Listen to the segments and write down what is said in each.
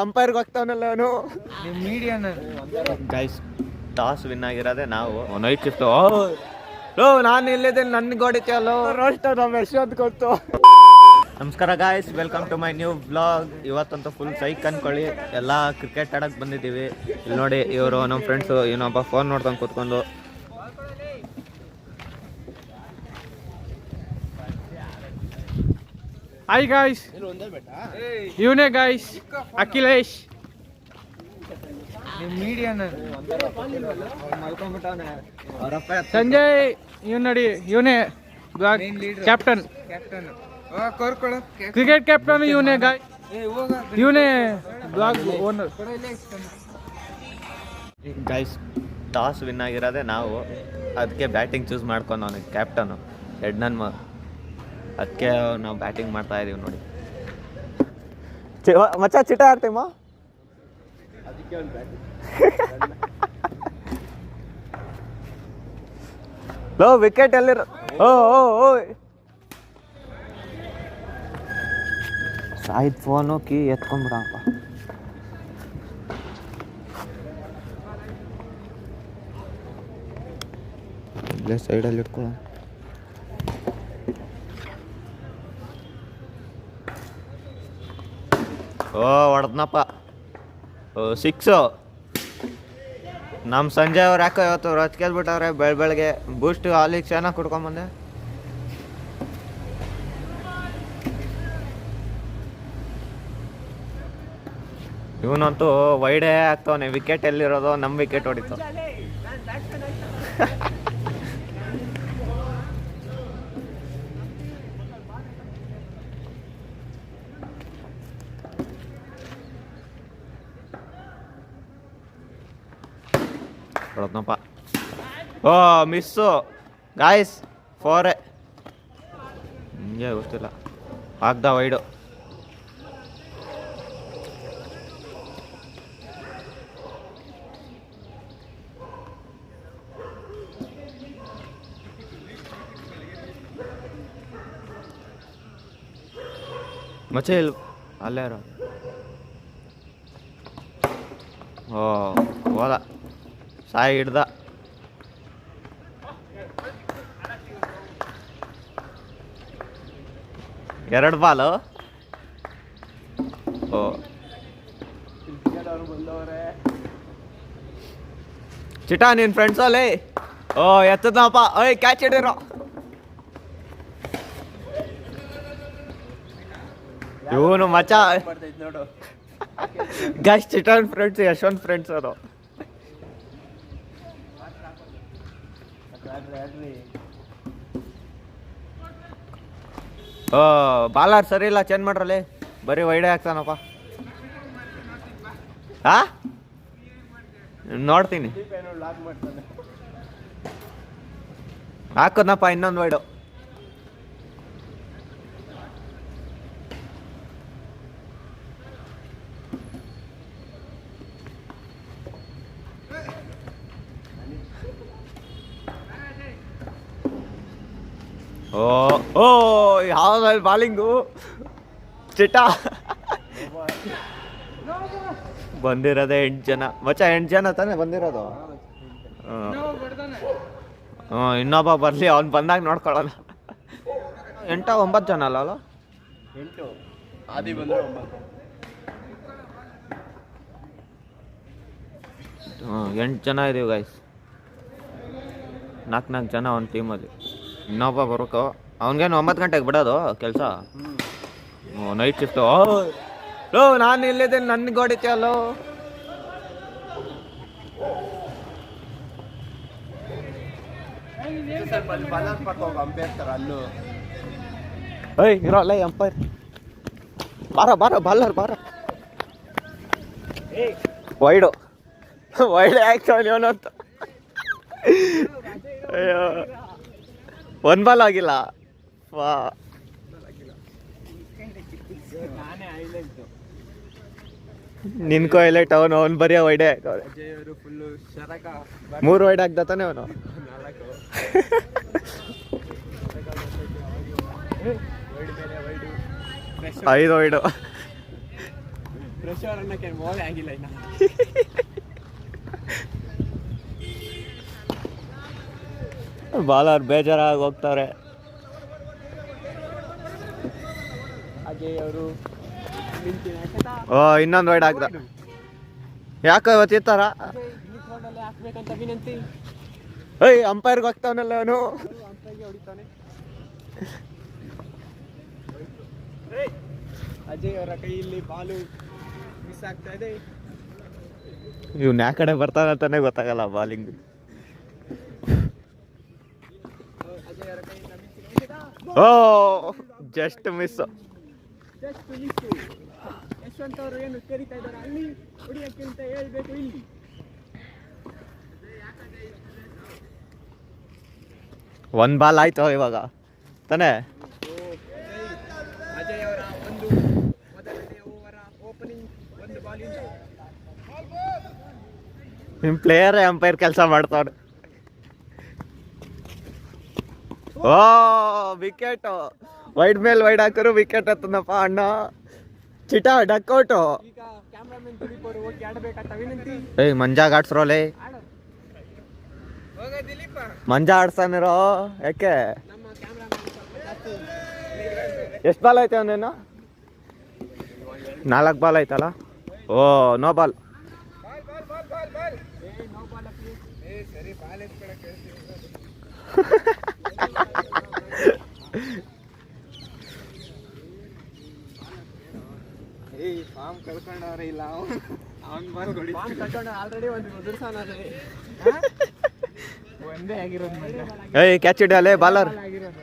ಅಂಪೈರ್ಗೆ ಹೋಗ್ತಾವನಲ್ಲ ಅವನು guys. Toss win ಆಗಿರೋದೆ ನಾವು. Night shift. ನಾನು ಇಲ್ಲಿದ್ದೇನೆ, ನನ್ಗೆ ಹೊಡಿತೀಯಲ್ಲೋ ರೋಸ್ಟ್ ನಮ್ಮ ಯಶವಂತ್ ಗೊತ್ತು. ನಮಸ್ಕಾರ guys, welcome to my new blog. ಇವತ್ತಂತೂ ಫುಲ್ ಸೈಕ್ ಅನ್ಕೊಳ್ಳಿ. ಎಲ್ಲ ಕ್ರಿಕೆಟ್ ಆಡಕ್ಕೆ ಬಂದಿದ್ದೀವಿ. ಇಲ್ಲಿ ನೋಡಿ, ಇವರು ನಮ್ಮ ಫ್ರೆಂಡ್ಸು. ಇನ್ನೊಬ್ಬ ಫೋನ್ ನೋಡ್ಕೊಂಡು ಕೂತ್ಕೊಂಡು. ಹಾಯ್ ಗಾಯ್ಸ್, ಇವನೇ ಗಾಯ್ಸ್ ಅಖಿಲೇಶ್. ಸಂಜಯ್ ಇವ್ ನೋಡಿ, ಇವನೇ ಕ್ಯಾಪ್ಟನ್, ಕ್ರಿಕೆಟ್ ಕ್ಯಾಪ್ಟನ್ ಇವನೇ ಗಾಯ್. ಇವನೇ blog owner. Guys, toss win ಆಗಿರೋದೆ ನಾವು. ಅದಕ್ಕೆ ಬ್ಯಾಟಿಂಗ್ ಚೂಸ್ ಮಾಡ್ಕೊಂಡು ಅವನಿಗೆ ಕ್ಯಾಪ್ಟನು ಹೆಡ್ನನ್ ಮಗ. ಅದಕ್ಕೆ ನಾವು ಬ್ಯಾಟಿಂಗ್ ಮಾಡ್ತಾ ಇದೀವಿ ನೋಡಿ. ಮಚ್ಚ ಚಿಟ ಆಡ್ತೀಮ. ಲೋ ವಿಕೆಟ್ ಎಲ್ಲಿರ. ಓ ಸಾಯಿದ್ ಫೋನು ಕೀ ಎತ್ಕೊಂಡ್ಬಿಡಪ್ಪ. ಇಲ್ಲೇ ಸೈಡಲ್ಲಿ ಇಟ್ಕೊಳ್ಳೋ. ಹೊಡೆದ್ನಪ್ಪ. 6. ನಮ್ಮ ಸಂಜೆ ಅವ್ರು ಯಾಕೋ ಇವತ್ತು ರೊಚ್ಕೆಲ್ಬಿಟ್ಟವ್ರೆ ಬೆಳಗ್ಗೆ. ಬೂಸ್ಟ್ ಹಾಲಿಗೆ ಚೆನ್ನಾಗಿ ಕುಡ್ಕೊಂಬಂದೆ. ಇವನಂತೂ ವೈಡೇ ಆಗ್ತವನೆ. ವಿಕೆಟ್ ಎಲ್ಲಿರೋದು, ನಮ್ಮ ವಿಕೆಟ್ ಹೊಡಿತು. ಹೊಡೆದ್ನಪ್ಪ. ಓ ಮಿಸ್ಸು ಗಾಯ್ಸ್. 4. ಹಿಂಗೆ ಗೊತ್ತಿಲ್ಲ, ಆಗ್ದ ವೈಡು. ಮಚ್ಚೆ ಇಲ್ಲ ಅಲ್ಲೇ ಇರೋ. ಓ ಹೋದ, ಸಾಯಿ ಹಿಡ್ದ. ಎರಡು ಬಾಲು. ಓ ಚಿಟ ನಿನ್ ಫ್ರೆಂಡ್ಸ್ ಅಲ್ಲಿ. ಓ ಎತ್ತದಪ್ಪ. ಓಯ್ ಕ್ಯಾಚ್ ಹಿಡಿರೋ. ಇವನು ಮಚ ಗೈಸ್, ಚಿಟನ್ ಫ್ರೆಂಡ್ಸ್, ಯಶವಂತ್ ಫ್ರೆಂಡ್ಸ್ ಅವರು. ಓ ಬಾಲರ್ ಸರಿ ಇಲ್ಲ, ಚೇಂಜ್ ಮಾಡ್ರಲ್ಲಿ. ಬರೀ ವೈಡೆ ಆಗ್ತಾನಪ್ಪ. ನೋಡ್ತೀನಿ, ಹಾಕೋದ್ನಪ್ಪ ಇನ್ನೊಂದು ವೈಡು. ಓ ಯಾವ್ದು ಬಾಲಿಂಗು ಚಿಟ. ಬಂದಿರೋದೆ 8 ಜನ ಮಚ್ಚ. 8 ಜನ ತಾನೇ ಬಂದಿರೋದು. ಇನ್ನೊಬ್ಬ ಬರ್ಲಿ, ಅವ್ನು ಬಂದಾಗ ನೋಡ್ಕೊಳ್ಳೋಣ. 8-9 ಜನ ಅಲ್ಲ. 8 ಜನ ಇದೀವಿ ಗೈಸ್. 4 ಜನ ಒಂದು ಟೀಮಲ್ಲಿ. ಇನ್ನೊಬ್ಬ ಬರೋಕು. ಅವನಿಗೇನು 9 ಗಂಟೆಗೆ ಬಿಡೋದು ಕೆಲಸ. Night shift. ನಾನು ಇಲ್ಲಿದ್ದೇನೆ, ನನ್ಗೆ ಹೊಡಿತೀಯಲ್ಲೋ. ಇರೋಲ್ಲ ಅಂಪೈರ್. ಬಾರ ಬಾಲರ್ ಬಾರ. ವೈಡು ಆಗ್ತಾವನಿ ಅವನಂತ. ಅಯ್ಯೋ, 1 ಬಾಲ್ ಆಗಿಲ್ಲ. ವಾ, ನಿನ್ಕೋ ಹೈಲೈಟ್. ಅವನು ಬರೀ ವೈಡೆ. 3 ವೈಡ್ ಆಗ್ತಾನೆ ಅವನು. 5 ವೈಡು. ಪ್ರೆಷರ್ ಅನ್ನಕ್ಕೆ ಬಾಲ್ ಆಗಿಲ್ಲ ಇನ್ನ. ಬಾಲರ್ ಬೇಜಾರಾಗಿ ಹೋಗ್ತಾರೆ. ಅಜಯ್ ಅವರು ಓ ಇನ್ನೊಂದು ವೈಡ್ ಹಾಕ್ದ. ಯಾಕೋ ಇವತ್ತು ಈ ಥರ ಹಾಕ್ಬೇಕಂತ ವಿನಂತಿ. ಏಯ್ ಅಂಪೈರ್ಗೆ ಹೋಗ್ತಾವನಲ್ಲ ಅವನು. ಅಂಪೈರ್ಗೆ ಹೊಡಿತಾನೆ. ಅಜಯ್ ಅವರ ಕೈಯಲ್ಲಿ ಬಾಲು ಮಿಸ್ ಆಗ್ತಾ ಇದೆ. ಇವ್ನು ಯಾ ಕಡೆ ಬರ್ತಾನೆ ಅಂತಾನೆ ಗೊತ್ತಾಗಲ್ಲ ಬಾಲಿಂಗ್. ಅಜಯ್ ಅವರ ಕೈಯಿಂದ ಓ ಜಸ್ಟ್ ಮಿಸ್. ಯಶವಂತ್ ಅವರು ಏನು ಕರೀತಾ ಇದ್ದಾರೆ ಅಲ್ಲಿ ಹೊಡಿಯಕ್ಕೆ ಅಂತ ಹೇಳ್ಬೇಕು ಇಲ್ಲಿ. ಒಂದು ಬಾಲ್ ಆಯ್ತು ಇವಾಗ ತಾನೇ. ಅಜಯ್ ಅವರ ಒಂದು ಮೊದಲನೇ ಓವರ ಓಪನಿಂಗ್ ಒಂದು ಬಾಲಿಂದ ನಿಮ್ಮ ಪ್ಲೇಯರೇ ಅಂಪೈರ್ ಕೆಲಸ ಮಾಡ್ತಾವ್ರೆ. ಓ ವಿಕೆಟ್ ವೈಡ್ ಮೇಲೆ ವೈಡ್ ಹಾಕಿದ್ರು ವಿಕೆಟ್ ಹತ್ತನಪ್ಪ ಅಣ್ಣ. ಚಿಟ ಡಕ್ಔಟು. ಈಗ ಕ್ಯಾಮ್ರಾಮನ್ ದಿಲೀಪ್ ಅವರು ಹೋಗಿ ಆಡಬೇಕಂತ ವಿನಂತಿ. ಏಯ್ ಮಂಜಾಗ ಆಡ್ಸ್ರೋಲೆ. ಹೋಗ ದಿಲೀಪ. ಮಂಜ ಆಡ್ಸಾನಿರೋ ಯಾಕೆ? ನಮ್ಮ ಕ್ಯಾಮ್ರಾಮನ್ ಜಾಸ್ತಿ. ಎಷ್ಟು ಬಾಲ್ ಐತೆ ಅವನೇನು? 4 ಬಾಲ್ ಐತಲ್ಲ. Oh no ball. No ball ಸರಿ ಬಾಲ್ ಎತ್ಕೊಳಕ್ಕೆ ಫಾರ್ಮ್ ಕಳ್ಕೊಂಡವ್ರೆ ಇಲ್ಲ ಅವ್ನು ಬಂದು ಫಾರ್ಮ್ ಕಳ್ಕೊಂಡ ಆಲ್ರೆಡಿ ಒಂದು ಉದುರ್ಸಾನೆ. ಒಂದೇ ಆಗಿರೋದು. ಏಯ್ ಕ್ಯಾಚ್ ಹಿಡಿಯಲ್ಲೇ ಬಾಲರ್. ಆಗಿರೋದು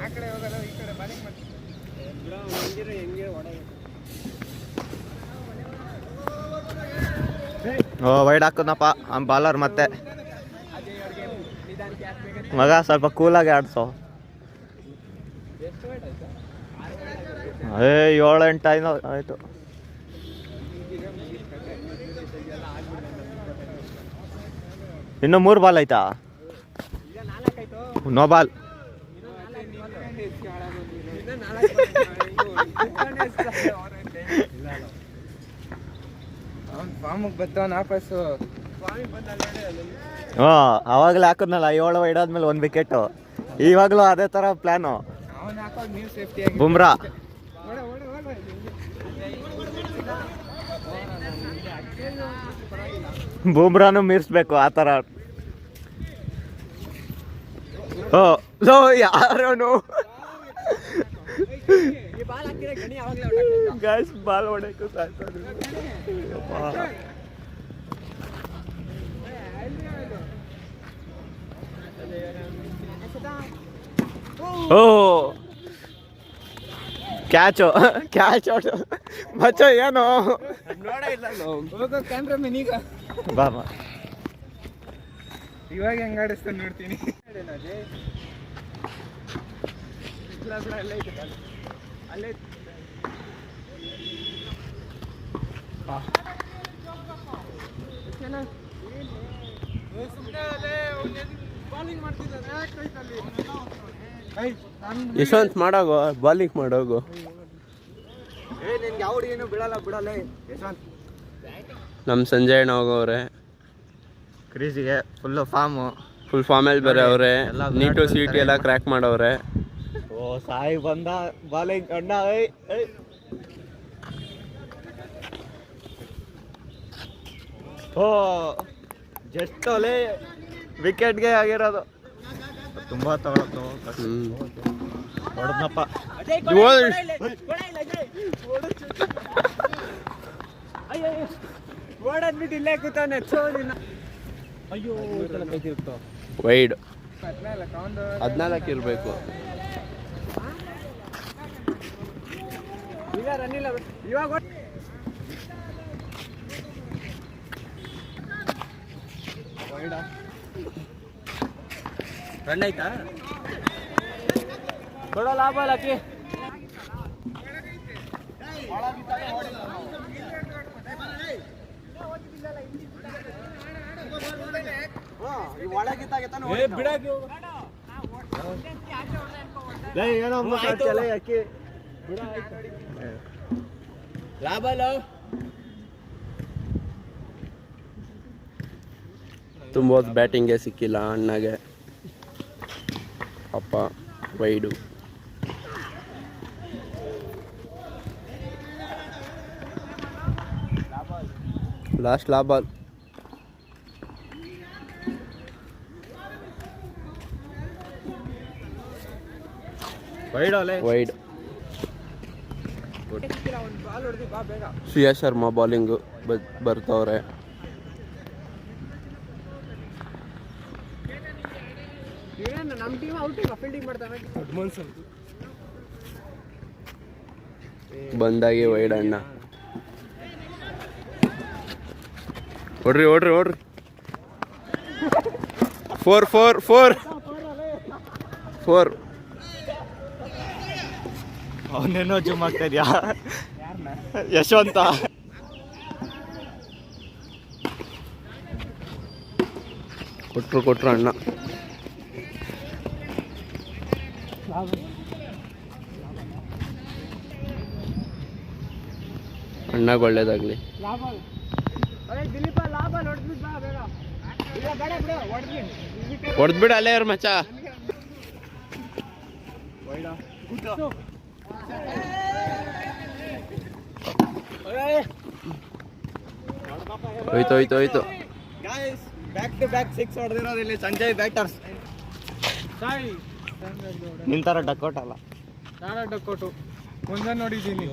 ಆ ಕಡೆ ಹೋಗಲ್ಲ ಈ ಕಡೆ ಬಾಲಿಂಗ್ ಮಾಡ್ತೀವಿ. ಹೆಂಗೆ ಓ ವೈಡ್ ಹಾಕೋದಪ್ಪ ಬಾಲರ್ ಮತ್ತೆ. ಮಗ ಸ್ವಲ್ಪ ಕೂಲಾಗಿ ಆಡ್ಸೋ. ಏ 7-8 ಆಯ್ತು. ಇನ್ನು 3 ಬಾಲ್ ಆಯ್ತಾ? No ball. ಫಾರ್ಮಿಗೆ ಬರ್ತಾವ ವಾಪಸ್ಸು. ಹ್ಞೂ ಅವಾಗಲೇ ಹಾಕಿದ್ನಲ್ಲ 7 ವೈಡ್ ಆದ್ಮೇಲೆ 1 ವಿಕೆಟು. ಇವಾಗಲೂ ಅದೇ ಥರ ಪ್ಲ್ಯಾನು. ಅವನು ಹಾಕೋದು ನೀವು ಸೇಫ್ಟಿ ಆಗಿ. ಬುಮ್ರಾ ಬುಮ್ರಾನು ಮೀರಿಸ್ಬೇಕು ಆ ಥರ. ಓ ಲೋ ಯಾರೋನು ಗಾಯ್ಸ್ ಬಾಲ್ ಹೊಡೆಯಕ್ಕೂ ಸಾಕು. ಓ ಕ್ಯಾಚು ಕ್ಯಾಚ್ ಔಟ್ ಮಚ್ಚ ಏನು ನೋಡ ಇಲ್ಲ ಹೋಗೋ ಕ್ಯಾಮ್ರಾಮನ್. ಈಗ ಬಾ ಇವಾಗ ಹೆಂಗ್ ಆಡಿಸ್ತಾನೆ ನೋಡ್ತೀನಿ. ಅಲ್ಲೇ ಯಶವಂತ್ ಮಾಡೋಗು ಬಾಲಿಂಗ್ ಮಾಡೋಗು. ನಿನ್ಗೆ ಯಾವ ಹುಡುಗಿನೂ ಬಿಡಲ್ಲ ಯಶವಂತ್. ನಮ್ಮ ಸಂಜಯ್ ಅಣ್ಣ ಹೋಗವ್ರೆ ಕ್ರೀಸಿಗೆ ಫುಲ್ಲು ಫಾರ್ಮು. ಫುಲ್ ಫಾರ್ಮಲ್ಲಿ ಬೇರೆ ಅವ್ರೆ. ಎಲ್ಲ ನೀಟು ಸೀಟಿ ಎಲ್ಲ ಕ್ರ್ಯಾಕ್ ಮಾಡವ್ರೆ. ಓ ಸಾಯಿ ಬಂದ ಬಾಲಿಂಗ್ ಅಣ್ಣ. ಓ ಜಸ್ಟ್ ಅಲ್ಲೇ ವಿಕೆಟ್ಗೆ ಆಗಿರೋದು. ತುಂಬ ತಗೊಳತ್ತು ಹೊಡೆದ್ನಪ್ಪ. ಓಡಾದ್ಬಿಟ್ಟು ಇಲ್ಲೇ ಕೂತಾನೆ. ಅಯ್ಯೋ ವೈಡ್ 14 14 ಇರಬೇಕು. ಈಗ ರನ್ ಇಲ್ಲ ಇವಾಗ. ರನ್ ಆಯ್ತಾ? ಕೊಡೋ ಲಾಭ ಲಕ್ಕಿ. ಏನೋ ಅಕ್ಕಿ ತುಂಬ ಹೊತ್ತು ಬ್ಯಾಟಿಂಗ್ಗೆ ಸಿಕ್ಕಿಲ್ಲ ಅಣ್ಣಗೆ. ಅಪ್ಪ wide. Last ball. Wide. Shreya Sharma bowling ಬರ್ತವ್ರೆ. ನಮ್ಮ ಟೀಮ್ ಔಟ್ ಫೀಲ್ಡಿಂಗ್ ಮಾಡ್ತಾರೆ. ಬಂದಾಗೆ ವೈಡ್ ಅಣ್ಣ. ಓಡ್ರಿ 4 ಅವನೇನೋ ಜುಮ್ ಆಗ್ತಾ ಇದೆಯಾ ಯಶವಂತ. ಕೊಟ್ರು ಅಣ್ಣ. ಅಣ್ಣಗೆ ಒಳ್ಳೇದಾಗ್ಲಿ. ಹೊಡೆದ್ಬಿಡ ಅಲ್ಲೇ ಅವ್ರ ಮಚ್ಚ. ಹೋಯ್ತು. ಬ್ಯಾಕ್ ಟು ಬ್ಯಾಕ್ 6 ಹೊಡೆದಿರೋದು ಇಲ್ಲಿ ಸಂಜಯ್ ಬ್ಯಾಟರ್ಸ್. ನಿಂತರ ಡಕ್ಔಟ್ ಅಲ್ಲ, ನಾನು ಡಕ್ಔಟು ಮುಂದೆ ನೋಡಿದ್ದೀನಿ.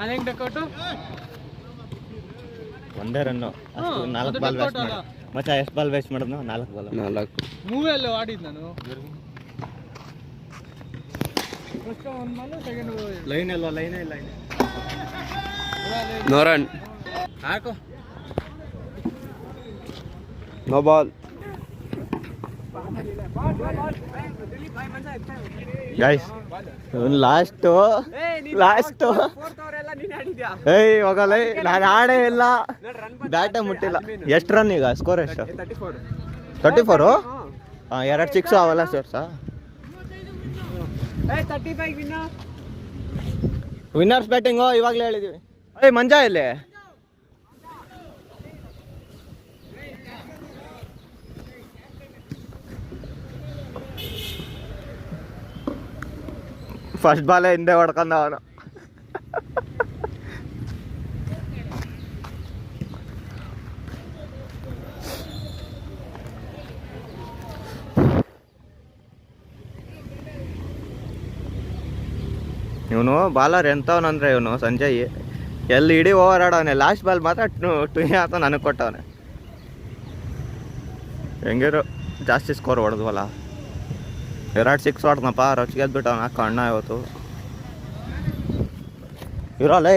ಅದೇಂಗ್ ಡಕ್ಔಟು? ಒಂದೇ ರನ್ನು. 4 ಬಾಲ್ ವೇಸ್ಟ್ ಮಾಡ ಮಚ್ಚ. ಎಷ್ಟು ಬಾಲ್ ವೇಸ್ಟ್ ಮಾಡಿದ್ನು? 4 ಬಾಲ್. 4 ಮೂವೆಲ್ಲ ಆಡಿದ್ ನಾನು. ಫಸ್ಟ್ ಒಂದು ಬಾಲ್, ಸೆಕೆಂಡ್ ಲೈನೇ ಇಲ್ಲ. No run. ಹಾಕು. No ball. ಗೈಸ್ ಲಾಸ್ಟ್ ಏಯ್ ಹೋಗಲ್ಲ, ನಾನು ಆಡೇ ಇಲ್ಲ, ಬ್ಯಾಟೇ ಮುಟ್ಟಿಲ್ಲ. ಎಷ್ಟು ರನ್ ಈಗ? ಸ್ಕೋರ್ ಎಷ್ಟು? 34. ಹಾಂ, 2 6 ಅವಲ್ಲ ಸರ್. ವಿನ್ನರ್ಸ್ ಬ್ಯಾಟಿಂಗು ಇವಾಗಲೇ ಹೇಳಿದ್ದೀವಿ. ಮಂಜಾ ಇಲ್ಲಿ ಫಸ್ಟ್ ಬಾಲೇ ಹಿಂದೆ ಹೊಡ್ಕೊಂಡ ಅವನು. ಇವನು ಬಾಲರ್ ಎಂಥವನಂದ್ರೆ ಇವನು ಸಂಜಯ್ ಎಲ್ಲಿ ಇಡೀ ಓವರ್ ಆಡವನೆ. ಲಾಸ್ಟ್ ಬಾಲ್ ಮಾತ್ರ ಟುಯ್ ಅಂತ ನನಗೆ ಕೊಟ್ಟವನೆ. ಹೆಂಗಿರು ಜಾಸ್ತಿ ಸ್ಕೋರ್ ಹೊಡೆದ್ವಲ್ಲ. 2 6 ಹೊಡೆದ್ನಪ್ಪ. ರೊಚ್ಗೆದ್ಬಿಟ್ಟು ಅವನು ಹಾಕೋ ಅಣ್ಣ ಇವತ್ತು ಇರೋಲ್ಲ.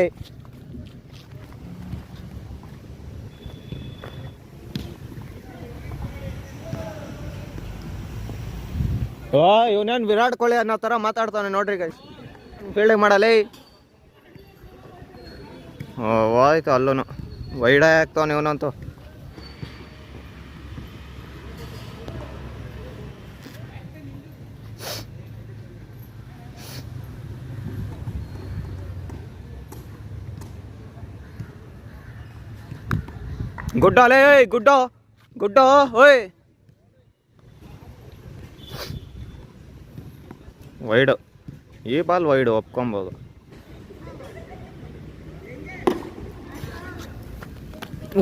ಇವನೇನು ವಿರಾಟ್ ಕೊಹ್ಲಿ ಅನ್ನೋ ಥರ ಮಾತಾಡ್ತಾನೆ ನೋಡ್ರಿ ಗೈಸ್. ಫೀಲ್ಡಿಂಗ್ ಮಾಡಲ್ಲ. ಹೋಯ್ತು ಅಲ್ಲೂ ವೈಡೇ ಆಗ್ತಾವನೆ ಇವನಂತೂ. ಗುಡ್ಡೋಲೇ ಗುಡ್ಡೋ ಓಯ್. ವೈಡು, ಈ ಬಾಲ್ ವೈಡು ಒಪ್ಕೊಬೋದು.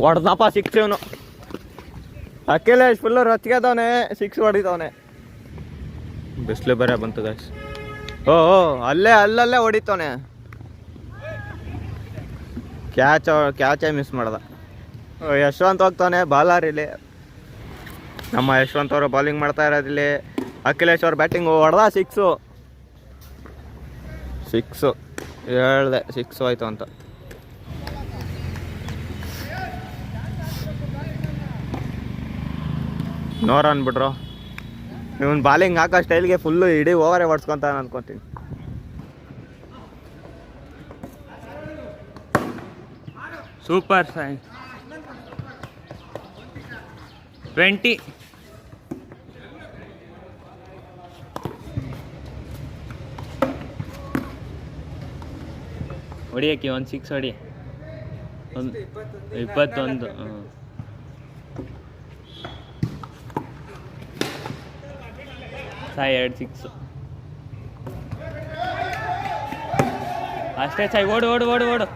ಹೊಡೆದಪ್ಪ 6 ಇವನು. ಅಖಿಲೇಶ್ ಫುಲ್ಲು ರೊಚ್ಗೆದವನೆ, 6 ಹೊಡಿತವನೆ. ಬಿಸಿಲು ಬೇರೆ ಬಂತು ಗಾಯ್ಸ್. ಅಲ್ಲೇ ಹೊಡಿತವನೆ. ಕ್ಯಾಚೇ ಮಿಸ್ ಮಾಡ್ದ. ಯಶವಂತ್ ಹೋಗ್ತಾನೆ ಬಾಲರ್ ಇಲ್ಲಿ. ನಮ್ಮ ಯಶವಂತ್ ಅವರು ಬೌಲಿಂಗ್ ಮಾಡ್ತಾ ಇರೋದಿಲ್ಲಿ. ಅಖಿಲೇಶ್ ಅವ್ರ ಬ್ಯಾಟಿಂಗು ಹೊಡೆದ 6 ಹೇಳ್ದೆ 6 ಆಯಿತು ಅಂತ. ನೋರ ಅನ್ಬಿಟ್ರು. ಇವನು ಬಾಲಿಂಗ್ ಹಾಕೋ ಸ್ಟೈಲ್ಗೆ ಫುಲ್ಲು ಇಡೀ ಓವರೇ ಹೊಡ್ಸ್ಕೊತಾನೆ ಅನ್ಕೊತೀನಿ. Super sign 20. ಹೊಡಿಯಕ್ಕೆ ಒಂದು 6 ಹೊಡಿ. ಒಂದು 21. ಸಾಯಿ 2 6. ಅಷ್ಟೇ ಸಾಯಿ. ಓಡು ಓಡು ಓಡು ಓಡು.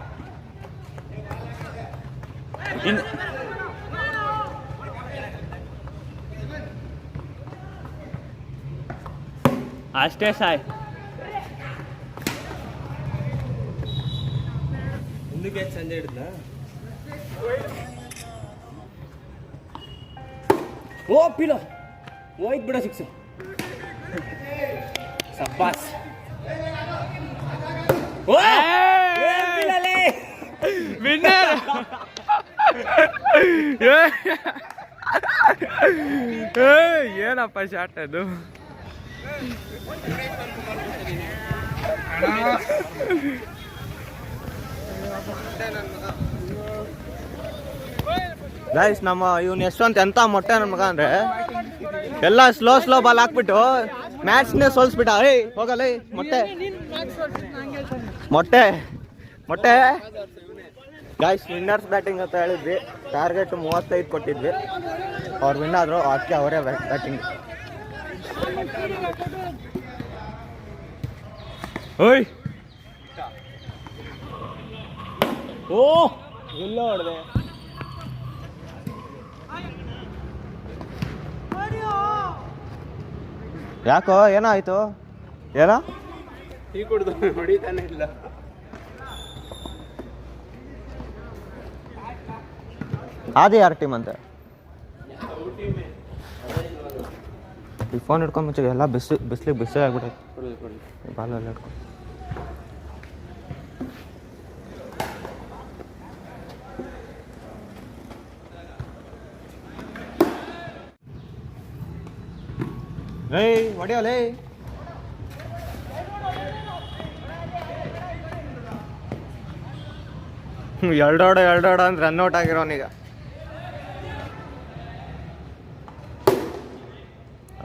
ಇನ್ನು ಅಷ್ಟೇ ಸಾಯಿ. ಮುಂದಕ್ಕೆ ಸಂಜೆ ಹಿಡಿದ ಓ ಪಿಲೋ ಹೋಯ್ತು ಬಿಡ 6. ಸಬ್ಬಾಸ್. ವಿನ್ನರ್. ಏನಪ್ಪ ಶಾಟ್ ಅದು. ಗೈಸ್ ನಮ್ಮ ಇವ್ನು ಯಶವಂತ್ ಎಂತ ಮೊಟ್ಟೆ ನನ್ನ ಮಗ ಅಂದ್ರೆ ಎಲ್ಲ ಸ್ಲೋ ಬಾಲ್ ಹಾಕ್ಬಿಟ್ಟು ಮ್ಯಾಚ್ನೇ ಸೋಲ್ಸ್ಬಿಟ್ಟ. ಏಯ್ ಹೋಗಲ್ಲ ಮೊಟ್ಟೆ ಮೊಟ್ಟೆ ಮೊಟ್ಟೆ. ಗೈಸ್ ವಿನ್ನರ್ಸ್ ಬ್ಯಾಟಿಂಗ್ ಅಂತ ಹೇಳಿದ್ವಿ. ಟಾರ್ಗೆಟ್ 35 ಕೊಟ್ಟಿದ್ವಿ. ಅವ್ರು ವಿನ್ ಆದ್ರು, ಅದಕ್ಕೆ ಅವರೇ ಬ್ಯಾಟಿಂಗ್. ಓಯ್ ಓ ಎಲ್ಲ ಹೊಡೆದೆ. ಯಾಕೋ ಏನಾಯ್ತು? ಏನೋ ಟೀ ಕುಡ್ದು ಹೊಡಿತಾನೆ ಇಲ್ಲ. ಅದೇ ಯಾರ ಟೀಮ್ ಅಂತ ಈ ಫೋನ್ ಹಿಡ್ಕೊಂಡು ಮುಂಚೆ ಎಲ್ಲ ಬಿಸ್ಲಿಗೆ ಬಿಸಿ ಆಗ್ಬಿಟ್ಟೈತೆ. ಬಾಲ್ ಎಲ್ಲ ಹಿಡ್ಕೊಂಡು ಏಯ್ ಹೊಡಿಯೋಲೇ. ಎರಡೋಡ ಅಂದ್ರೆ ರನ್ಔಟ್ ಆಗಿರೋನೀಗ.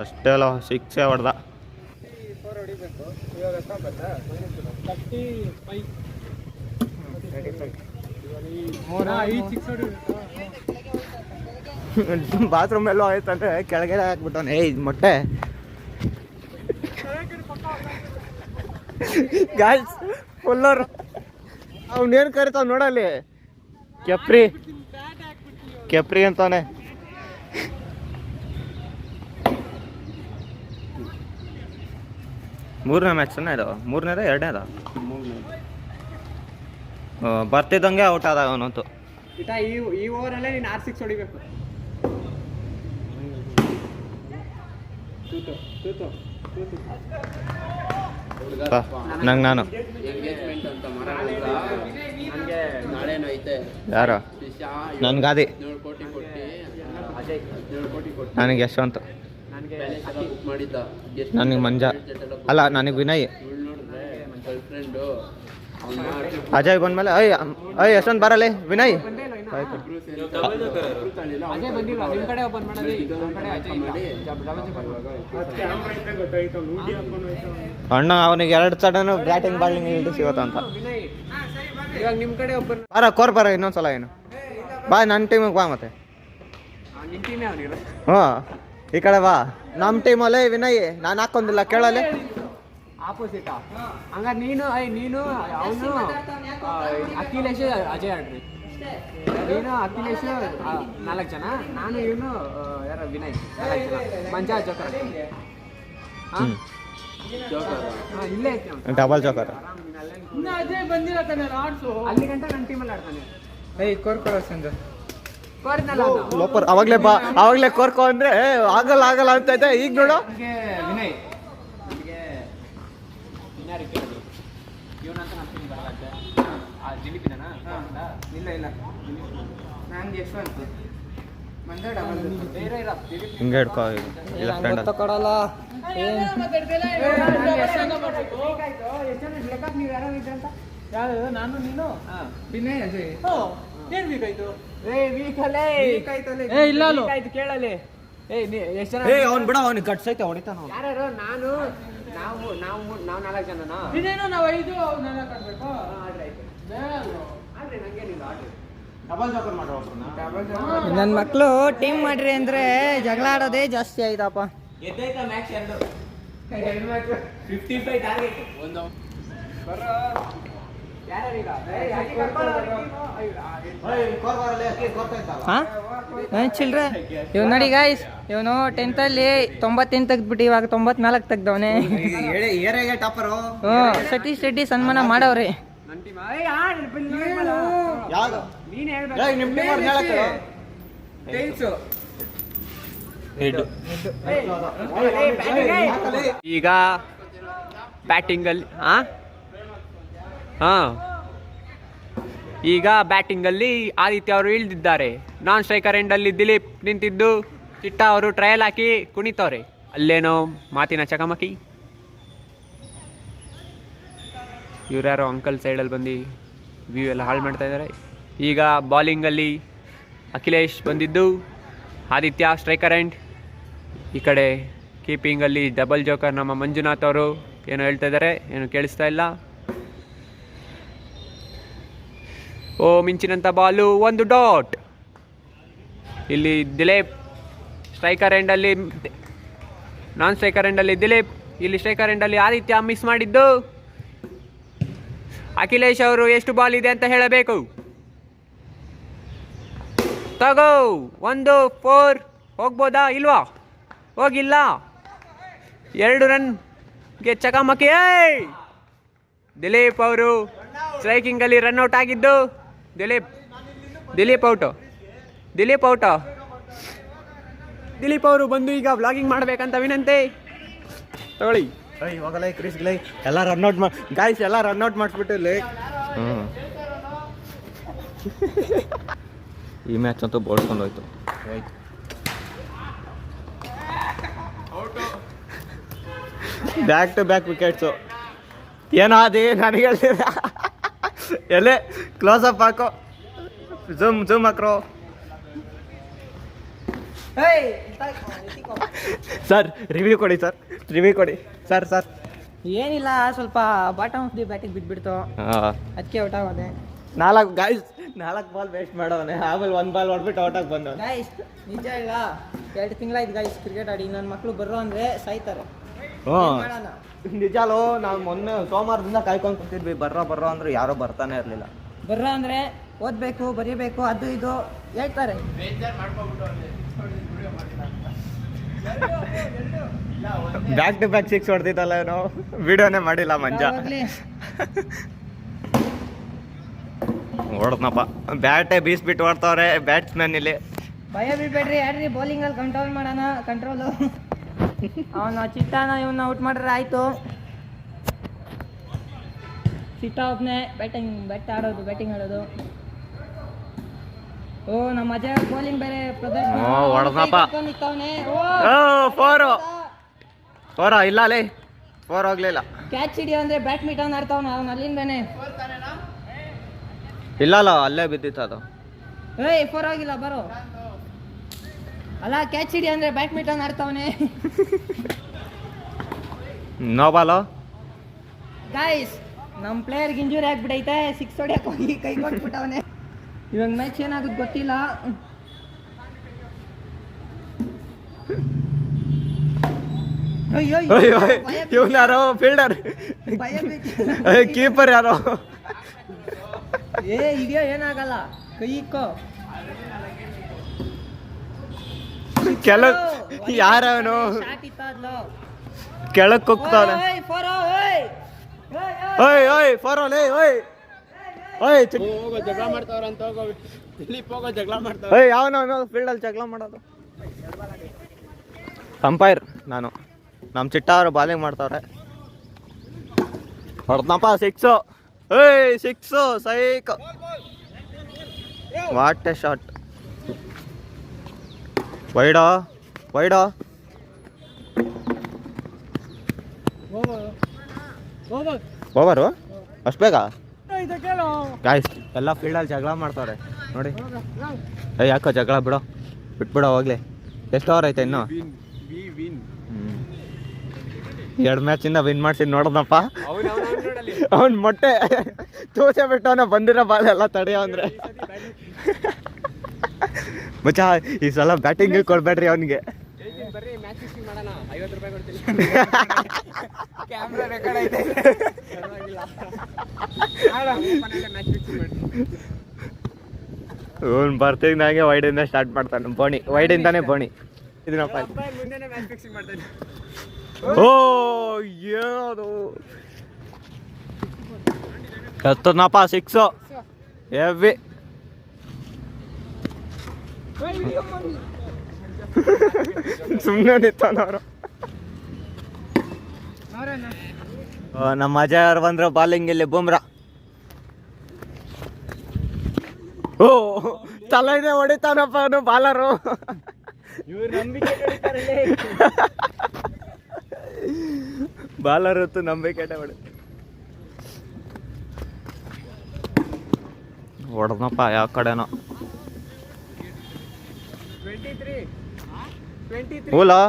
ಅಷ್ಟೇ ಅಲ್ಲ, 6 ಹೊಡೆದ. ಬಾತ್ರೂಮ್ ಎಲ್ಲೋ ಆಯ್ತಂದ್ರೆ ಕೆಳಗಡೆ ಹಾಕ್ಬಿಟ್ಟವನೆ. ಏಯ್ ಮೊಟ್ಟೆ ಗಾಯ್ಸ್ ಫುಲ್ಲರ್. ಅವ್ನೇನು ಕರಿತಾವ್ ನೋಡಲ್ಲಿ, ಕೆಪ್ರಿ ಅಂತಾನೆ. ಮೂರನೇ ಮ್ಯಾಚ್ ಇದು. ಮೂರನೇದ ಎರಡನೇದ ಬರ್ತಿದ್ದಂಗೆ ಔಟ್ ಆದ ಅವನಂತೂ. ಈ ಓವರಲ್ಲೇ ನೀನು 6 ಹೊಡಿಬೇಕು. ನಾನು ಯಾರು ನನ್ಗಾದಿ, ನನಗೆ ಯಶವಂತ್, ನನಗೆ ಮಂಜ ಅಲ್ಲ, ನನಗೆ ವಿನಯ್. ಅಜಯ್ ಬಂದ್ಮೇಲೆ ಅಯ್ಯ ಯಶವಂತ್ ಬರಲ್ಲ ವಿನಯ್. ಆಯ್ತು ಅಣ್ಣ ಅವನಿಗೆ 2 ಸಡನ್ ಬ್ಯಾಟಿಂಗ್ ಬಾಲಿಂಗ್ ಇಲ್ದು ಸಿಗತ್ತಂತ. ಇವಾಗ ನಿಮ್ಮ ಕಡೆ ಒಬ್ಬ ಬರ ಕೋರ್ ಬರ ಇನ್ನೊಂದ್ಸಲ. ಏನು ಬಾ ನನ್ನ ಟೀಮಿಗೆ ಬಾ ಮತ್ತೆ. ಹ್ಞೂ ಈ ಕಡೆ ಬಾ. ನಮ್ಮ ಟೀಮಲ್ಲೇ ವಿನಯ್ ನಾನು ಹಾಕೊಂಡಿಲ್ಲ ಕೇಳಲೆ. ಆಪೋಸಿಟಾ? ಹಂಗಾರೆ ನೀನು ಅವನು ಅಖಿಲೇಶ್ ಅಜಯ್ ಆಡ್ರಿ. ನೀನು ಅಖಿಲೇಶ್ 4 ಜನ, ನಾನು ಇವನು ಯಾರು ವಿನಯ್ 4 ಜನ. ಮಂಜಾ ಜೋಕರ್. ಇಲ್ಲೇ ಡಬಲ್ ಜೋಕರ್. ಅಜಯ್ ಬಂದಿಲ್ಲ ತಾನೆ ಅಲ್ಲಿ ಗಂಟ ನನ್ನ ಟೀಮಲ್ಲಿ ಆಡ್ತಾನೆ. ಲೋಪರ್ ಅವಾಗಲೇ ಕೋರ್ಕೋ ಅಂದ್ರೆ ಆಗಲ್ಲ ಅಂತ ಇದೆ. ಈಗ ನೋಡು ವಿನಯ್ ಇಲ್ಲ ನಂಗೆ ಯಶವಂತ್ ಹಿಂಗೆ ಹಿಡ್ಕೋ. ಇಲ್ಲ ಫ್ರೆಂಡ್ ಕೊಡಲ್ಲ. ನಾನು ನೀನು ವಿನಯ್ ಅಜಯ್. ಏನ್ ಬೇಕಾಯ್ತು? ಇಲ್ಲ ಕೇಳಲಿ. ಅವ್ನು ಬಿಡ, ಅವ್ನಿಗೆ ಗಟ್ಸ್ ಐತೆ ಹೊಡಿತಾನ. ಯಾರು? ನಾವು 4 ಜನನಾ? ಇದೇನೋ ನಾವು 5 4 ಆಡ್ಬೇಕು. ಡಬಲ್ ಜಾಕರ್ ಮಾಡೋ ನನ್ನ ಮಕ್ಕಳು ಟೀಮ್ ಮಾಡ್ರಿ ಅಂದ್ರೆ ಜಗಳ ಆಡೋದೇ ಜಾಸ್ತಿ ಆಯ್ತಪ್ಪ. ಚಿಲ್ರೆ ಇವ್ ನೋಡಿ ಗಾಯ್ಸ್, ಇವನು 10th ಅಲ್ಲಿ 98 ತೆಗ್ದ್ಬಿಟ್ಟು ಇವಾಗ 94 ತೆಗ್ದವನೆ. ಟಾಪರು ಸತೀಶ್ ರೆಡ್ಡಿ ಸನ್ಮಾನ ಮಾಡವ್ರಿ. ಈಗ ಬ್ಯಾಟಿಂಗಲ್ಲಿ ಈಗ ಬ್ಯಾಟಿಂಗಲ್ಲಿ ಆದಿತ್ಯ ಅವರು ಇಳಿದಿದ್ದಾರೆ. ನಾನ್ ಸ್ಟ್ರೈಕರ್ ಎಂಡಲ್ಲಿ ದಿಲೀಪ್ ನಿಂತಿದ್ದು ಚಿಟ್ಟ ಅವರು ಟ್ರಯಲ್ ಹಾಕಿ ಕುಣಿತವ್ರೆ. ಅಲ್ಲೇನೋ ಮಾತಿನ ಚಕಮಕಿ. ಇವ್ರ್ಯಾರೋ ಅಂಕಲ್ ಸೈಡಲ್ಲಿ ಬಂದು ವ್ಯೂ ಎಲ್ಲ ಹಾಳು ಮಾಡ್ತಾ ಇದ್ದಾರೆ. ಈಗ ಬಾಲಿಂಗಲ್ಲಿ ಅಖಿಲೇಶ್ ಬಂದಿದ್ದು, ಆದಿತ್ಯ ಸ್ಟ್ರೈಕರ್ ಎಂಡ್. ಈ ಕಡೆ ಕೀಪಿಂಗಲ್ಲಿ ಡಬಲ್ ಜೋಕರ್ ನಮ್ಮ ಮಂಜುನಾಥ್ ಅವರು ಏನೋ ಹೇಳ್ತಾ ಇದ್ದಾರೆ, ಏನು ಕೇಳಿಸ್ತಾ ಇಲ್ಲ. ಓ ಮಿಂಚಿನಂಥ ಬಾಲು, ಒಂದು ಡಾಟ್. ಇಲ್ಲಿ ದಿಲೀಪ್ ಸ್ಟ್ರೈಕರ್ ಎಂಡಲ್ಲಿ, ನಾನ್ ಸ್ಟ್ರೈಕರ್ ಎಂಡಲ್ಲಿ ದಿಲೀಪ್, ಇಲ್ಲಿ ಸ್ಟ್ರೈಕರ್ ಎಂಡಲ್ಲಿ ಆದಿತ್ಯ ಮಿಸ್ ಮಾಡಿದ್ದು. ಅಖಿಲೇಶ್ ಅವರು ಎಷ್ಟು ಬಾಲ್ ಇದೆ ಅಂತ ಹೇಳಬೇಕು. ತಗೋ, 1-4 ಹೋಗ್ಬೋದಾ ಇಲ್ವಾ? ಹೋಗಿಲ್ಲ. 2 ರನ್ಗೆ ಚಕಮಕಿ. ದಿಲೀಪ್ ಅವರು ಸ್ಟ್ರೈಕಿಂಗಲ್ಲಿ ರನ್ಔಟ್ ಆಗಿದ್ದು. ದಿಲೀಪ್ ಔಟು. ದಿಲೀಪ್ ಅವರು ಬಂದು ಈಗ ವ್ಲಾಗಿಂಗ್ ಮಾಡಬೇಕಂತ ವಿನಂತಿ. ತಗೊಳ್ಳಿ. ಇವಾಗಲೇ ಕ್ರಿಸ್ಗಳೇ ಎಲ್ಲ ರನ್ಔಟ್ ಗಾಯ್ಸ್, ಎಲ್ಲ ರನ್ಔಟ್ ಮಾಡಿಸ್ಬಿಟ್ಟು ಇಲ್ಲಿ. ಈ ಮ್ಯಾಚ್ ಅಂತೂ ಬೋಳ್ಕೊಂಡು ಹೋಯ್ತು. Back to back wickets. ಏನೋ ಅದೇ ನನಗೆ ಹೇಳ್ತೀರ. ಎಲ್ಲೇ ಕ್ಲೋಸ್ ಅಪ್ ಹಾಕೋ, ಜೂಮ್ ಹಾಕ್ರೋ. ಸರ್ ರಿವ್ಯೂ ಕೊಡಿ ಸರ್. ಏನಿಲ್ಲ, ಸ್ವಲ್ಪ ಬಾಟಮ್ ಆಫ್ ದಿ ಬ್ಯಾಟಿಂಗ್ ಬಿದ್ಬಿಡ್ತು, ಅದಕ್ಕೆ ಔಟ್ ಆಗೋದೆ. 4 ಬಾಲ್ ವೇಸ್ಟ್ ಮಾಡೋನೆ, ಆಮೇಲೆ 1 ಬಾಲ್ ಹೊಡ್ಬಿಟ್ಟು ಔಟ್ ಆಗಿ ಬಂದವ. ಗಾಯ್ಸ್ ನಿಜ ಇಲ್ಲ, 2 ತಿಂಗಳಾಯ್ತು ಗಾಯ್ಸ್ ಕ್ರಿಕೆಟ್ ಆಡಿ. ನನ್ನ ಮಕ್ಕಳು ಬರ್ರೋ ಅಂದ್ರೆ ಸಾಯ್ತಾರೆ. ನಿಜಾಲೋ, ನಾವು ಮೊನ್ನೆ ಸೋಮವಾರದಿಂದ ಕಾಯ್ಕೊಂಡು ಕೂತಿದ್ವಿ, ಬರ್ರೋ ಅಂದ್ರೆ ಯಾರೋ ಬರ್ತಾನೆ ಇರಲಿಲ್ಲ. ಬರ್ರೋ ಅಂದ್ರೆ ಓದ್ಬೇಕು, ಬರೀಬೇಕು, ಅದು ಇದು ಹೇಳ್ತಾರೆ. ಬ್ಯಾಕ್ ಟು ಬ್ಯಾಕ್ 6 ಹೊಡೆದಿದ್ದಲ್ಲ, ಏನೋ ವಿಡಿಯೋನೇ ಮಾಡಿಲ್ಲ ಮಂಜ. ಹೊಡೆದ್ನಪ್ಪ, ಬ್ಯಾಟೇ ಬೀಸ್ಬಿಟ್ಟು ಹೊಡ್ತವ್ರೆ ಬ್ಯಾಟ್ಸ್ಮನ್ ಇಲ್ಲಿ. ಭಯ ಬೀಳ್ಬೇಡ್ರಿ, ಯಾರ್ರಿ ಬೌಲಿಂಗಲ್ಲಿ ಕಂಟ್ರೋಲು. ಅವನು ಚಿಟ್ಟಾನ ಇವನ್ನ ಔಟ್ ಮಾಡ್ರೆ ಆಯ್ತು. ಚಿಟ್ಟ ಒಬ್ಬನೇ ಬ್ಯಾಟಿಂಗ್ ಆಡೋದು. ಓ ನಮ್ಮ ಅಜಯ್ ಬೌಲಿಂಗ್ ಬೇರೆ ಪ್ರದರ್ಶನ. ಹೊಡೆದ್ನಪ್ಪ. 4 ಇಲ್ಲ ಅಲ್ಲೇ 4 ಹೋಗ್ಲಿಲ್ಲ. ಕ್ಯಾಚ್ ಹಿಡಿಯೋ ಅಂದ್ರೆ ಬ್ಯಾಡ್ಮಿಂಟನ್ ಆಡ್ತಾವನ ಅವ್ನು ಅಲ್ಲಿಂದಾನೆ. ಇಲ್ಲ ಅಲ್ಲೇ ಬಿದ್ದಿತ್ತು ಅದು. 4 ಆಗಿಲ್ಲ, ಬರೋ. ಅಲ್ಲ ಕ್ಯಾಚ್ ಹಿಡಿ ಅಂದ್ರೆ ಬ್ಯಾಡ್ಮಿಂಟನ್ ಆಡ್ತಾವನೆ. ನೋ ಬಾಲು. ಗಾಯ್ಸ್ ನಮ್ಮ ಪ್ಲೇಯರ್ಗೆ ಇಂಜುರಿ ಆಗ್ಬಿಟ್ಟೈತೆ, 6 ಹೊಡ್ಯಕ್ಕೆ ಹೋಗಿ ಕೈ ಕೊಟ್ಬಿಟ್ಟವನೆ. ಇವಾಗ ಮ್ಯಾಚ್ ಏನಾಗುತ್ತೆ ಗೊತ್ತಿಲ್ಲ. ಇವನ್ ಯಾರೋ ಫೀಲ್ಡರ್, ಕೀಪರ್ ಯಾರೋ. ಇದೆಯೋ ಏನಾಗಲ್ಲ, ಕೈ ಇಕ್ಕೋ. ಯಾರವನು ಕೆಳಕ್ ಹೋಗ್ತಾನೆ. ಜಗಳ ಮಾಡ್ತಾವ್ರಂತ ಯಾವನವನು ಫೀಲ್ಡಲ್ಲಿ ಜಗಳ ಮಾಡೋದು. ಅಂಪೈರ್ ನಾನು, ನಮ್ಮ ಚಿಟ್ಟ ಅವರು ಬಾಲಿಂಗ್ ಮಾಡ್ತಾವ್ರೆ. ಹೊಡೆದ್ನಪ್ಪ 6. 6 ಸೈಕ್. What a shot. ವೈಡೋ ಓವರು ಅಷ್ಟು ಬೇಗ ಗಾಯ್ಸ್. ಎಲ್ಲ ಫೀಲ್ಡಲ್ಲಿ ಜಗಳ ಮಾಡ್ತಾವ್ರೆ ನೋಡಿ. ಯಾಕೋ ಜಗಳ ಬಿಟ್ಬಿಡೋ ಹೋಗ್ಲಿ. ಎಷ್ಟು ಓವರ್ ಐತೆ ಇನ್ನು? 2 ಮ್ಯಾಚಿಂದ ವಿನ್ ಮಾಡ್ಸಿದ್ ನೋಡೋದಪ್ಪ. ಅವ್ನ್ ಮೊಟ್ಟೆ ತೋಸೆ ಬಿಟ್ಟವನ ಬಂದಿರೋ ಬಾಲ್ ಎಲ್ಲ ತಡೆಯೋ ಅಂದ್ರೆ. ಮಚ್ಚ ಈ ಸಲ ಬ್ಯಾಟಿಂಗ್ ಕೊಡ್ಬೇಡ್ರಿ ಅವನಿಗೆ. ಬರ್ರಿ ಮ್ಯಾಚ್ ಫಿಕ್ಸಿಂಗ್ ಮಾಡೋಣ, 50 ರೂಪಾಯಿ ಕೊಡ್ತೀನಿ. ಕ್ಯಾಮ್ರಾ ರೆಕಾರ್ಡ್ ಐತೆ. ಮ್ಯಾಚ್ ಫಿಕ್ಸಿಂಗ್ ಮಾಡ್ತೀನಿ. ಅವ್ನು ಬರ್ತಿದ್ದಂಗೆ ವೈಡಿಂದ ಸ್ಟಾರ್ಟ್ ಮಾಡ್ತಾನೆ. ಬೋಣಿ ವೈಡಿಂದಾನೆ ಬೋಣಿ ಇದನ್ನಪ್ಪ. ಮುಂದೆನೇ ಮ್ಯಾಚ್ ಫಿಕ್ಸಿಂಗ್ ಮಾಡ್ತಾನೆ. ಓ ಏನದು ಎತ್ತನಪ್ಪ 6 ಹೆವಿ. ಸುಮ್ಮನೆ ನಿಂತನವರು. ನಮ್ಮ ಅಜಯ್ ಅವ್ರು ಬಂದ್ರು ಬಾಲಿಂಗ್ ಇಲ್ಲಿ. ಬುಮ್ರಾ ಓ ತಲೆನೇ ಹೊಡಿತಾನಪ್ಪ ಅವನು ಬಾಲರು. ಬಾಲರ್ ಹೊತ್ತು ನಂಬಿಕೆ ಹೊಡೆದಪ್ಪ ಯಾವ ಕಡೆನೋ. ಓಲಾ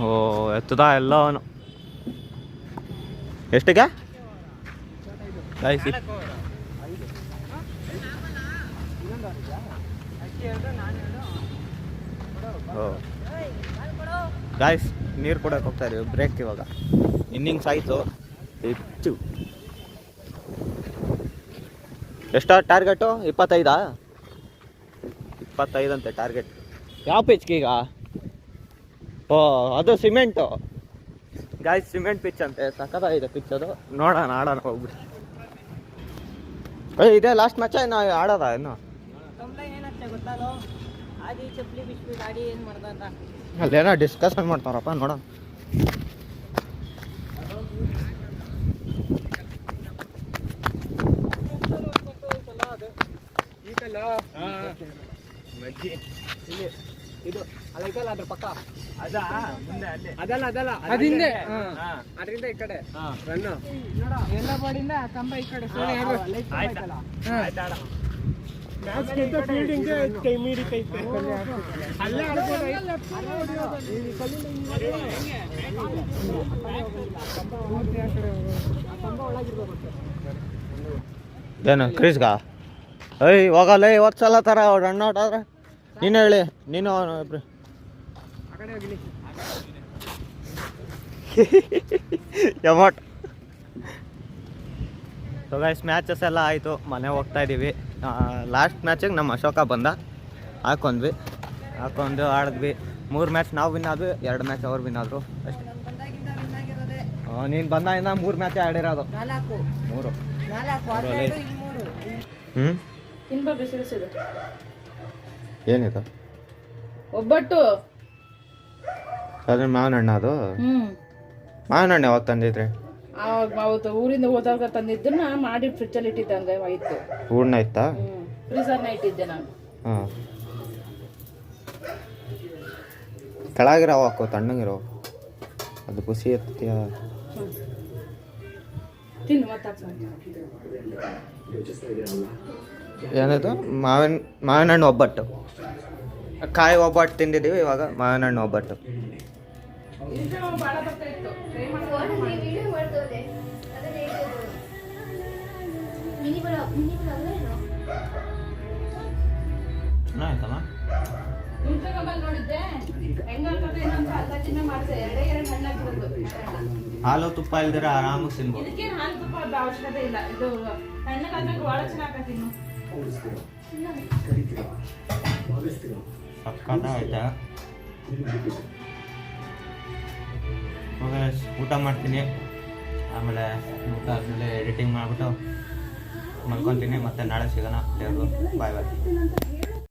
ಓ ಎತ್ತದ ಎಲ್ಲ ಅವನು. ಎಷ್ಟಿಗೆ ಗಾಯ್ಸ್ ನೀರು ಕೊಡಕ್ಕೆ ಹೋಗ್ತಾ ಇದೀವಿ. ಬ್ರೇಕ್ ಇವಾಗ. ಇನ್ನಿಂಗ್ಸ್ ಆಯಿತು. ಹೆಚ್ಚು ಎಷ್ಟೋ ಟಾರ್ಗೆಟು? 25 ಅಂತೆ ಟಾರ್ಗೆಟ್. ಯಾವ ಪಿಚ್ಗೆ ಈಗ? ಓ ಅದು ಸಿಮೆಂಟು ಗಾಯ್ಸ್, ಸಿಮೆಂಟ್ ಪಿಚ್ ಅಂತೆ. ಸಖತ್ತಾಗಿದೆ ಪಿಚ್ ಅದು. ನೋಡೋಣ ಆಡೋಣ ಹೋಗ್ಬಿಟ್ಟು. ಇದೇ ಲಾಸ್ಟ್ ಮ್ಯಾಚ ಇನ್ನು ಆಡೋದ ಇನ್ನು? ಅಲ್ಲೇನೋ ಡಿಸ್ಕಷನ್ ಮಾಡ್ತಾರಪ್ಪ, ನೋಡೋಣ. ಇದು ಅದೈತಲ್ಲ ಅದ್ರ ಪಕ್ಕ ಅದಲ್ಲ ಅದಿಂದೆ ಅದರಿಂದ ಈ ಕಡೆ ರನ್ನು ಎಲ್ಲ ಬಾಡಿಂದ ಕಂಬ ಈ ಕಡೆ. ಮ್ಯಾಚ್ಗಿಂತ ಫೀಲ್ಡಿಂಗ್ ಕೈ ಮೀರಿತೈತೆ. ಅಲ್ಲೇ ಏನು ಕ್ರೀಸ್ಗಾ? ಏಯ್ ಹೋಗಲ್ಲ ಇವತ್ತು ಸಲ ಥರ ರನ್ ಔಟ್ ಆದ್ರೆ ನೀನು ಹೇಳಿ. ನೀನು ಇಬ್ರು ಎಮೌಟ್. ಸೊ ಗೈಸ್ ಮ್ಯಾಚಸ್ ಎಲ್ಲ ಆಯಿತು. ಮನೆ ಹೋಗ್ತಾ ಇದ್ದೀವಿ. ಲಾಸ್ಟ್ ಮ್ಯಾಚಿಗೆ ನಮ್ಮ ಅಶೋಕ ಬಂದ, ಹಾಕೊಂಡು ಆಡಿದ್ವಿ. 3 ಮ್ಯಾಚ್ ನಾವು ವಿನ್ ಆದ್ವಿ, 2 ಮ್ಯಾಚ್ ಅವ್ರು ವಿನ್ ಆದರು ಅಷ್ಟೇ. ನೀನು ಬಂದಾಗಿಂದ 3 ಮ್ಯಾಚೇ ಆಡಿರೋದು. 3 ಏನಿದು? ಒಬ್ಬಟ್ಟು. ಅದ್ರ ಮಾವಿನ ಹಣ್ಣು. ಅದು ಮಾವಿನ ಹಣ್ಣು ಯಾವಾಗ ತಂದಿದ್ರಿ? ಅವತ್ತು ಊರಿಂದ ಹೋದಾಗ ತಂದಿದ್ದನ್ನ ಮಾಡಿ ಫ್ರಿಜ್ಜಲ್ಲಿ ಇಟ್ಟಿದ್ದಂಗೆ ಆಯ್ತು. ಹೂರ್ಣ ಇತ್ತಾ? ಫ್ರೀಜರ್ನ ಇಟ್ಟಿದ್ದೆ ನಾನು. ಹಾಂ, ಕೆಳಗಿರೋ ಹಾಕು, ತಣ್ಣಗಿರೋ. ಅದು ಖುಷಿ ಎತ್ತೀಯ. ತಿನ್ನು ಮತ್ತೆ. ಏನದು? ಮಾವಿನ ಹಣ್ಣು ಒಬ್ಬಟ್ಟು. ಕಾಯಿ ಒಬ್ಬಟ್ಟು ತಿಂದಿದ್ದೀವಿ, ಇವಾಗ ಮಾವಿನ ಹಣ್ಣು ಒಬ್ಬಟ್ಟು. ಆಯ್ತಮ್ಮ. ಹಾಲು ತುಪ್ಪ ಇಲ್ದಿರ ಆರಾಮಾಗಿ ತಿನ್ಬೋದು. ಅವಶ್ಯಕತೆ ಇಲ್ಲ. ಇದು ಬಹಳ ಚೆನ್ನಾಗಿ ಸಕ್ಕತ್ತ ಆಯ್ತಾ? ಊಟ ಮಾಡ್ತೀನಿ. ಆಮೇಲೆ ಊಟ ಆದಮೇಲೆ ಎಡಿಟಿಂಗ್ ಮಾಡಿಬಿಟ್ಟು ಮಲ್ಕೊತೀನಿ. ಮತ್ತೆ ನಾಳೆ ಸಿಗೋಣ. ಬಾಯ್ ಬಾಯ್.